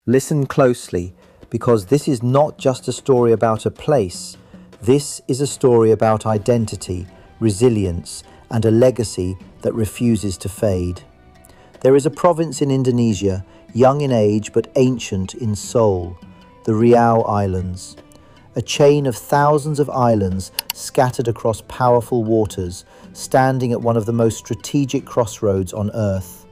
Listen closely, because this is not just a story about a place. This is a story about identity, resilience, and a legacy that refuses to fade. There is a province in Indonesia, young in age but ancient in soul, the Riau Islands. A chain of thousands of islands scattered across powerful waters, standing at one of the most strategic crossroads on Earth.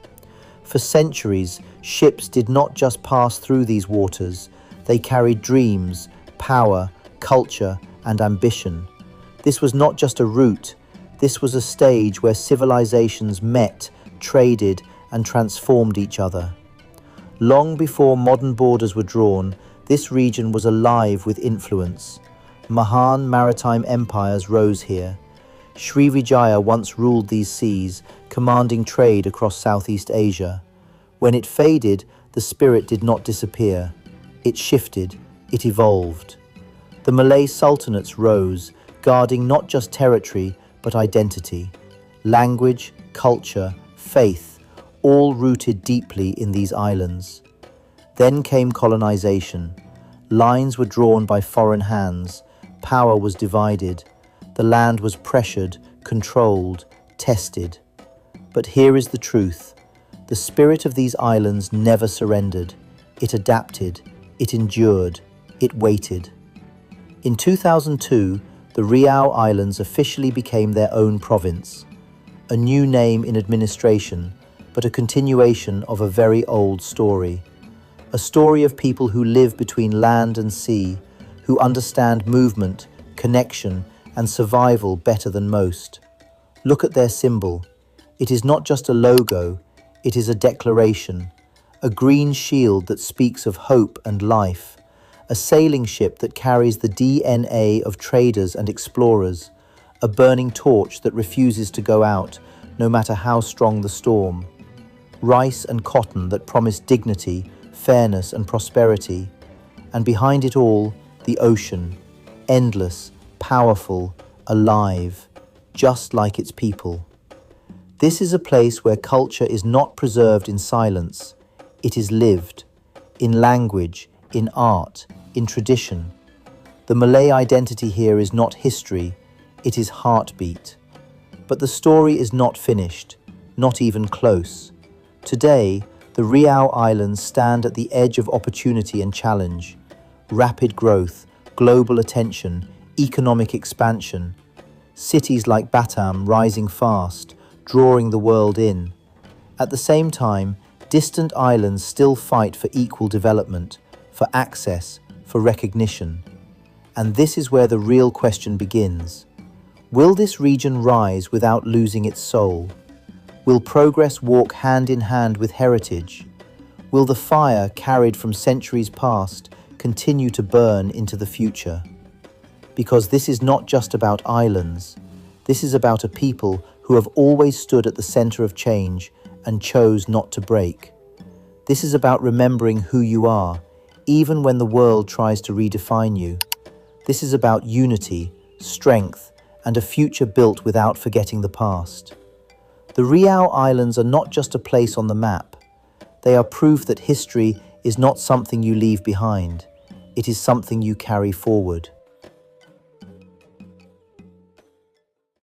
For centuries, ships did not just pass through these waters, they carried dreams, power, culture, and ambition. This was not just a route, this was a stage where civilizations met, traded, and transformed each other. Long before modern borders were drawn, this region was alive with influence. Mahan maritime empires rose here. Srivijaya once ruled these seas, commanding trade across Southeast Asia. When it faded, the spirit did not disappear. It shifted, it evolved. The Malay Sultanates rose, guarding not just territory, but identity. Language, culture, faith, all rooted deeply in these islands. Then came colonization. Lines were drawn by foreign hands. Power was divided. The land was pressured, controlled, tested. But here is the truth. The spirit of these islands never surrendered. It adapted, it endured, it waited. In 2002, the Riau Islands officially became their own province. A new name in administration, but a continuation of a very old story. A story of people who live between land and sea, who understand movement, connection, and survival better than most. Look at their symbol. It is not just a logo, it is a declaration. A green shield that speaks of hope and life. A sailing ship that carries the DNA of traders and explorers. A burning torch that refuses to go out, no matter how strong the storm. Rice and cotton that promise dignity, fairness, and prosperity. And behind it all, the ocean, endless, powerful, alive, just like its people. This is a place where culture is not preserved in silence. It is lived, in language, in art, in tradition. The Malay identity here is not history, it is heartbeat. But the story is not finished, not even close. Today, the Riau Islands stand at the edge of opportunity and challenge. Rapid growth, global attention, economic expansion. Cities like Batam rising fast, drawing the world in. At the same time, distant islands still fight for equal development, for access, for recognition. And this is where the real question begins. Will this region rise without losing its soul? Will progress walk hand in hand with heritage? Will the fire carried from centuries past continue to burn into the future? Because this is not just about islands. This is about a people who have always stood at the center of change and chose not to break. This is about remembering who you are, even when the world tries to redefine you. This is about unity, strength, and a future built without forgetting the past. The Riau Islands are not just a place on the map. They are proof that history is not something you leave behind. It is something you carry forward.